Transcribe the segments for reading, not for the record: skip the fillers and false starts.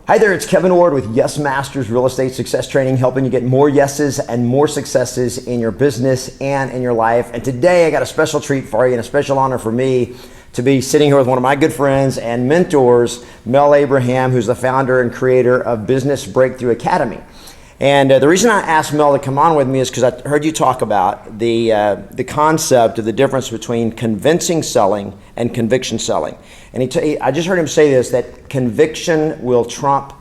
Hi there, it's Kevin Ward with Yes Masters Real Estate Success Training, helping you get more yeses and more successes in your business and in your life. And today I got a special treat for you and a special honor for me to be sitting here with one of my good friends and mentors, Mel Abraham, who's the founder and creator of Business Breakthrough Academy. And the reason I asked Mel to come on with me is because I heard you talk about the concept of the difference between convincing selling and conviction selling. And I just heard him say this, that conviction will trump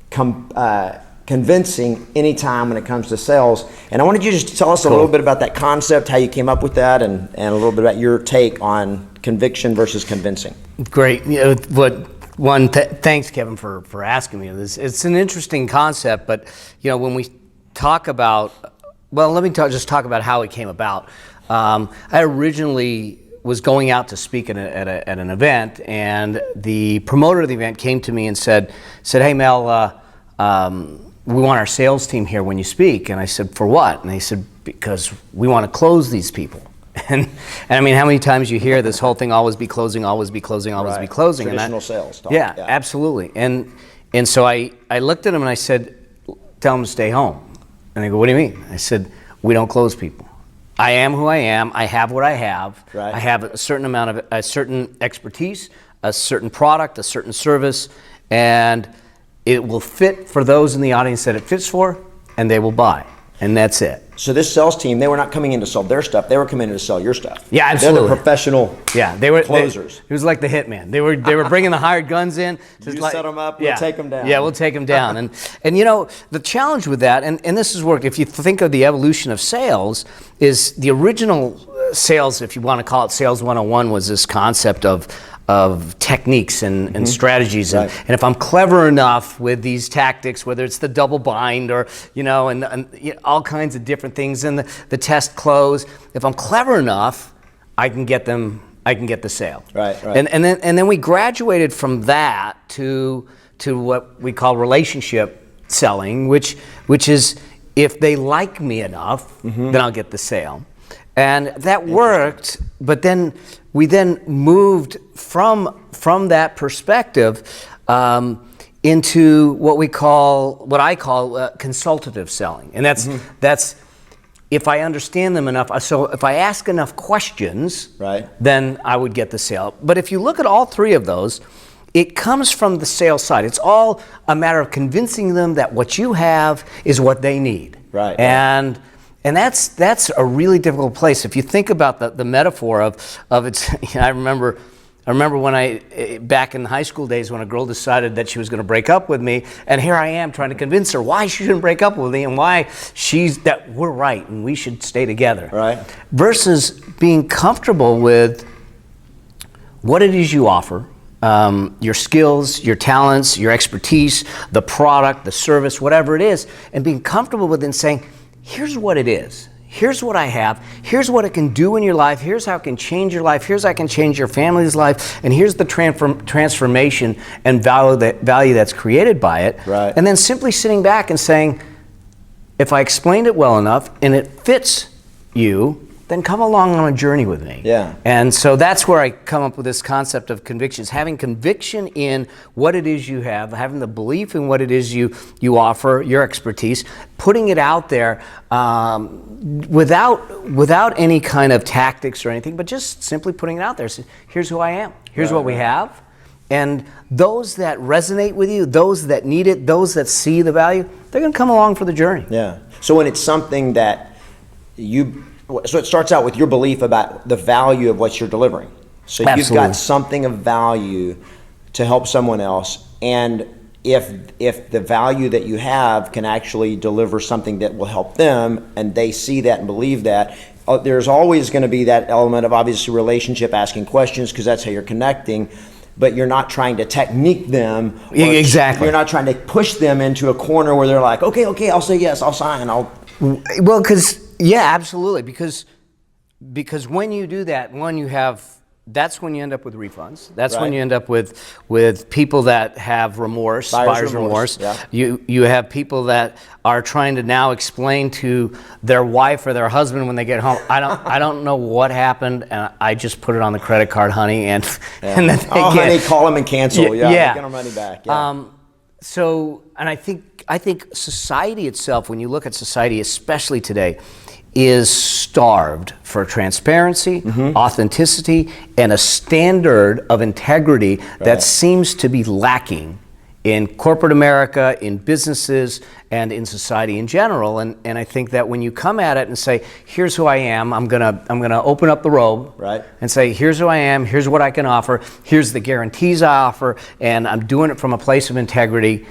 convincing anytime when it comes to sales. And I wanted you to just tell us a little bit about that concept, how you came up with that, and a little bit about your take on conviction versus convincing. Great. Thanks, Kevin, for asking me this. It's an interesting concept, but when we talk about, let me just talk about how it came about. I originally was going out to speak at an event, and the promoter of the event came to me and said, "Hey, Mel, we want our sales team here when you speak." And I said, "For what?" And they said, "Because we want to close these people." And I mean, how many times you hear this whole thing, always be closing, always be closing, always be closing. Traditional sales talk. Yeah, absolutely. And so I looked at him and I said, "Tell them to stay home." And they go, "What do you mean?" I said, "We don't close people. I am who I am. I have what I have. Right. I have a certain expertise, a certain product, a certain service, and it will fit for those in the audience that it fits for, and they will buy. And that's it." So this sales team, they were not coming in to sell their stuff, they were coming in to sell your stuff. Yeah, absolutely. They're the professional closers. It was like the hitman. They were bringing the hired guns in. You set them up, we'll take them down. Yeah, we'll take them down. And the challenge with that, and this has worked, if you think of the evolution of sales, is the original sales, if you want to call it Sales 101, was this concept of techniques and strategies. Right. And if I'm clever enough with these tactics, whether it's the double bind or, and all kinds of different things, and the test close, if I'm clever enough, I can get the sale. Right. And then we graduated from that to what we call relationship selling, which is if they like me enough, then I'll get the sale. And that worked, but then we moved from that perspective into what I call consultative selling, and that's if I understand them enough. So if I ask enough questions, then I would get the sale. But if you look at all three of those, it comes from the sales side. It's all a matter of convincing them that what you have is what they need. Right. And that's a really difficult place. If you think about the metaphor of it's, I remember when back in high school days when a girl decided that she was going to break up with me, and here I am trying to convince her why she shouldn't break up with me and why that we're right and we should stay together. Right. Versus being comfortable with what it is you offer, your skills, your talents, your expertise, the product, the service, whatever it is, and being comfortable with it and saying, here's what it is. Here's what I have. Here's what it can do in your life. Here's how it can change your life. Here's how it can change your family's life. And here's the transformation and value that's created by it. Right. And then simply sitting back and saying, if I explained it well enough and it fits you, then come along on a journey with me. Yeah. And so that's where I come up with this concept of convictions, having conviction in what it is you have, having the belief in what it is you offer, your expertise, putting it out there without any kind of tactics or anything, but just simply putting it out there. So here's who I am. Here's what we have. And those that resonate with you, those that need it, those that see the value, they're going to come along for the journey. Yeah. So when it's something that so it starts out with your belief about the value of what you're delivering. So Absolutely. You've got something of value to help someone else, and if the value that you have can actually deliver something that will help them, and they see that and believe that, there's always going to be that element of obviously relationship, asking questions, because that's how you're connecting. But you're not trying to technique them. Exactly. You're not trying to push them into a corner where they're like, okay, I'll say yes, I'll sign, Yeah, absolutely. Because when you do that, that's when you end up with refunds. That's when you end up with people that have remorse, buyer's remorse. Yeah. You have people that are trying to now explain to their wife or their husband when they get home, I don't know what happened, and I just put it on the credit card, honey, and then they honey, call them and cancel. Yeah. Get our money back. Yeah. and I think society itself, when you look at society, especially today, is starved for transparency, authenticity, and a standard of integrity that seems to be lacking in corporate America, in businesses, and in society in general. And I think that when you come at it and say, here's who I am, I'm gonna open up the robe and say, here's who I am, here's what I can offer, here's the guarantees I offer, and I'm doing it from a place of integrity,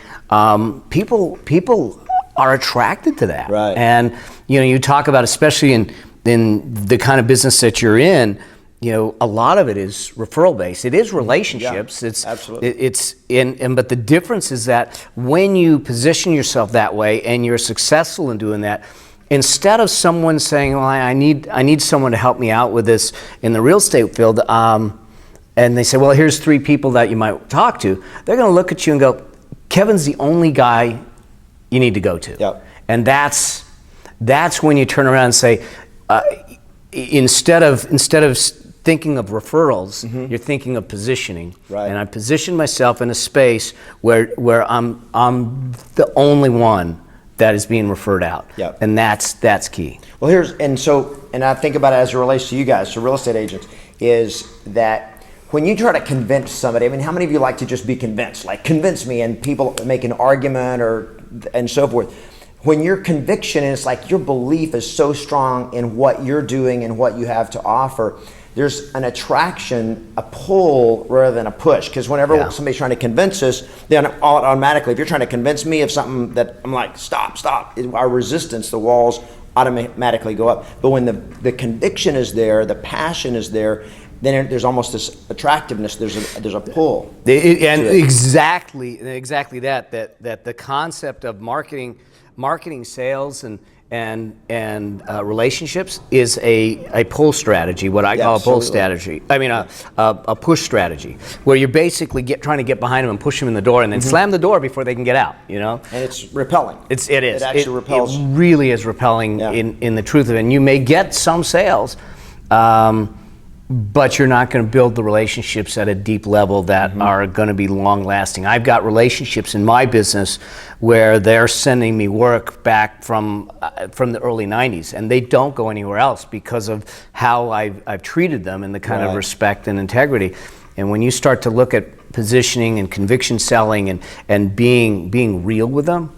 people are attracted to that. And you talk about, especially in the kind of business that you're in, a lot of it is referral based. It is relationships. It's absolutely. But the difference is that when you position yourself that way and you're successful in doing that, instead of someone saying, "Well, I need someone to help me out with this in the real estate field," and they say, "Well, here's 3 people that you might talk to," they're going to look at you and go, "Kevin's the only guy you need to go to." And that's when you turn around and say, instead of thinking of referrals, you're thinking of positioning. And I position myself in a space where I'm the only one that is being referred out. And that's key. Well, and I think about it as it relates to you guys, to real estate agents, is that when you try to convince somebody, I mean, how many of you like to just be convinced? Like, convince me, and people make an argument and so forth. When your conviction, and it's like your belief is so strong in what you're doing and what you have to offer, there's an attraction, a pull rather than a push. Because whenever somebody's trying to convince us, then automatically, if you're trying to convince me of something that I'm like, stop, our resistance, the walls automatically go up. But when the conviction is there, the passion is there, then there's almost this attractiveness. There's a pull. And exactly that the concept of marketing, sales, and relationships is a pull strategy. What I call a pull strategy. I mean a push strategy, where you're basically trying to get behind them and push them in the door, and then slam the door before they can get out. And it's repelling. It is. It actually repels. It really is repelling in the truth of it. And you may get some sales, but you're not going to build the relationships at a deep level that are going to be long lasting. I've got relationships in my business where they're sending me work back from the early 90s, and they don't go anywhere else because of how I've treated them and the kind of respect and integrity. And when you start to look at positioning and conviction selling and being real with them,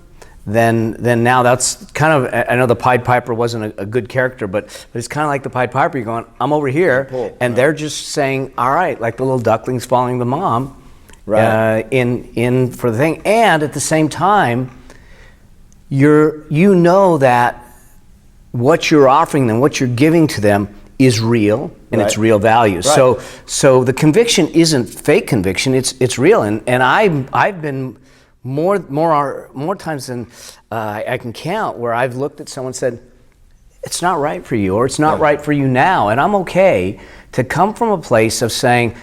then now that's kind of, I know the Pied Piper wasn't a good character, but it's kind of like the Pied Piper. You're going, I'm over here, and they're just saying, all right, like the little ducklings following the mom, in for the thing. And at the same time, you know that what you're offering them, what you're giving to them, is real, and it's real value. So the conviction isn't fake conviction; it's real. And I've been more times than I can count where I've looked at someone and said, it's not right for you, or it's not right for you now. And I'm okay to come from a place of saying,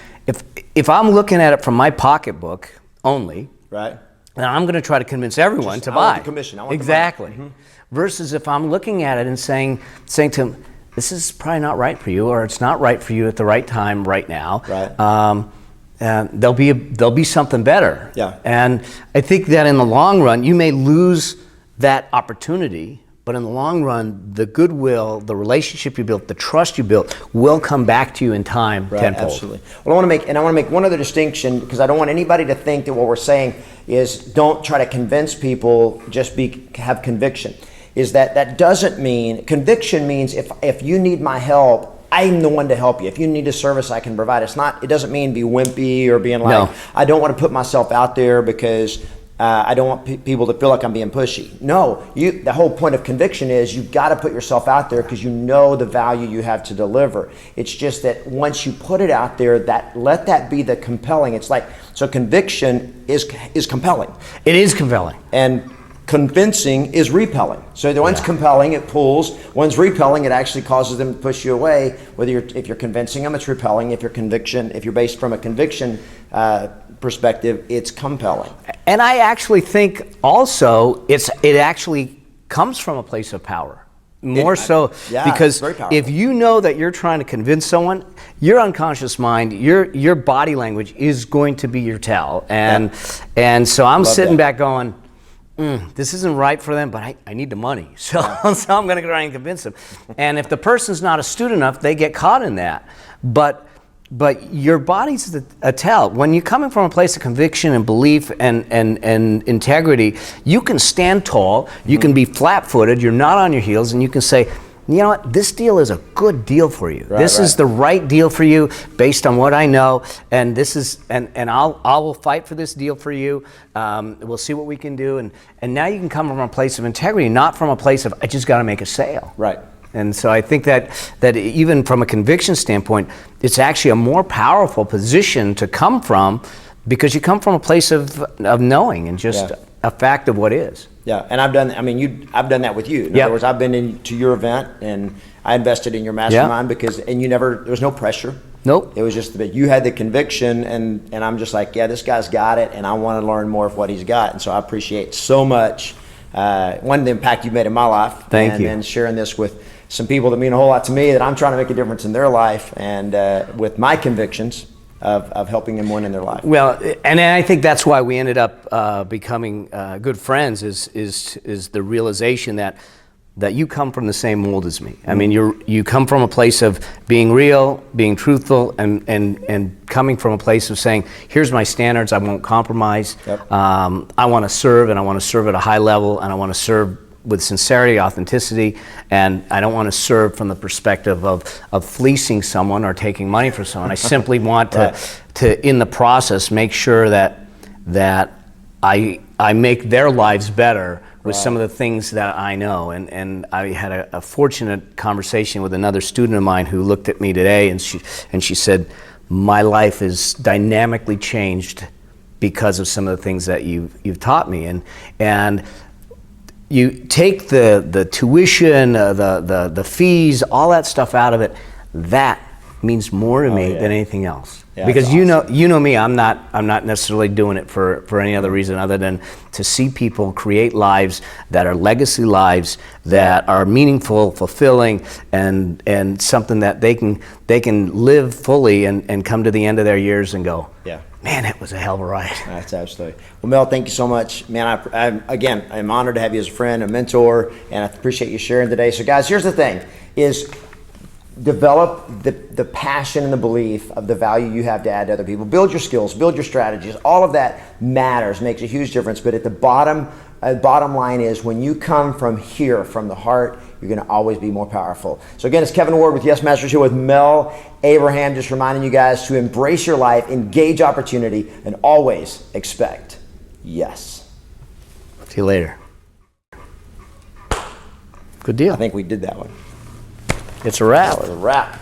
if I'm looking at it from my pocketbook only, then I'm going to try to convince everyone to buy. I want the commission. I want exactly. The money. Versus if I'm looking at it and saying to them, this is probably not right for you, or it's not right for you at the right time right now. There'll be something better. And I think that in the long run, you may lose that opportunity, but in the long run, the goodwill, the relationship you built, the trust you built, will come back to you in time tenfold. Absolutely. Well, I want to make one other distinction, because I don't want anybody to think that what we're saying is don't try to convince people, just have conviction. Is that doesn't mean, conviction means if you need my help, I'm the one to help you. If you need a service, I can provide. It doesn't mean be wimpy or being like, I don't want to put myself out there because I don't want people to feel like I'm being pushy. No, the whole point of conviction is you've got to put yourself out there because you know the value you have to deliver. It's just that once you put it out there, let that be the compelling. It's like, so conviction is compelling. It is compelling. And convincing is repelling. So the one's compelling, it pulls. One's repelling, it actually causes them to push you away. If you're convincing them, it's repelling. If you're based from a conviction perspective, it's compelling. And I actually think also it actually comes from a place of power. More so, yeah, because very powerful. if you know that you're trying to convince someone, your unconscious mind, your body language is going to be your tell. And so I'm sitting back going, this isn't right for them, but I need the money. So, so I'm going to try and convince them. And if the person's not astute enough, they get caught in that. But your body's a tell. When you're coming from a place of conviction and belief and integrity, you can stand tall, you can be flat-footed, you're not on your heels, and you can say, you know what, this deal is a good deal for you. This is the right deal for you based on what I know, and this is, and I will fight for this deal for you. We'll see what we can do. And now you can come from a place of integrity, not from a place of, I just got to make a sale. Right. And so I think that even from a conviction standpoint, it's actually a more powerful position to come from, because you come from a place of knowing and just a fact of what is. Yeah, and I've done that with you. In other words, I've been into your event and I invested in your mastermind because, and there was no pressure. Nope. It was just that you had the conviction, and I'm just like, yeah, this guy's got it, and I want to learn more of what he's got. And so I appreciate so much, one, the impact you've made in my life. Thank you. And sharing this with some people that mean a whole lot to me, that I'm trying to make a difference in their life, and with my convictions of helping them win in their life. Well, and I think that's why we ended up becoming good friends, is the realization that you come from the same mold as me. I mean, you come from a place of being real, being truthful, and coming from a place of saying, here's my standards, I won't compromise. Yep. I want to serve, and I want to serve at a high level, and I want to serve with sincerity, authenticity, and I don't want to serve from the perspective of fleecing someone or taking money from someone. I simply want to in the process, make sure that I make their lives better with some of the things that I know. And I had a fortunate conversation with another student of mine who looked at me today, and she said, my life is dynamically changed because of some of the things that you've taught me. And you take the tuition, the fees, all that stuff out of it, that means more to me than anything else. Yeah, because awesome. you know me, I'm not necessarily doing it for any other reason other than to see people create lives that are legacy lives, that are meaningful, fulfilling, and something that they can live fully and come to the end of their years and go, man, it was a hell of a ride. That's absolutely. Well, Mel, thank you so much. Man, I'm honored to have you as a friend, a mentor, and I appreciate you sharing today. So guys, here's the thing, is develop the passion and the belief of the value you have to add to other people. Build your skills, build your strategies. All of that matters, makes a huge difference. But at the bottom line is, when you come from here, from the heart, you're going to always be more powerful. So again, it's Kevin Ward with Yes Masters here with Mel Abraham, just reminding you guys to embrace your life, engage opportunity, and always expect yes. See you later. Good deal. I think we did that one. It's a wrap. That was a wrap.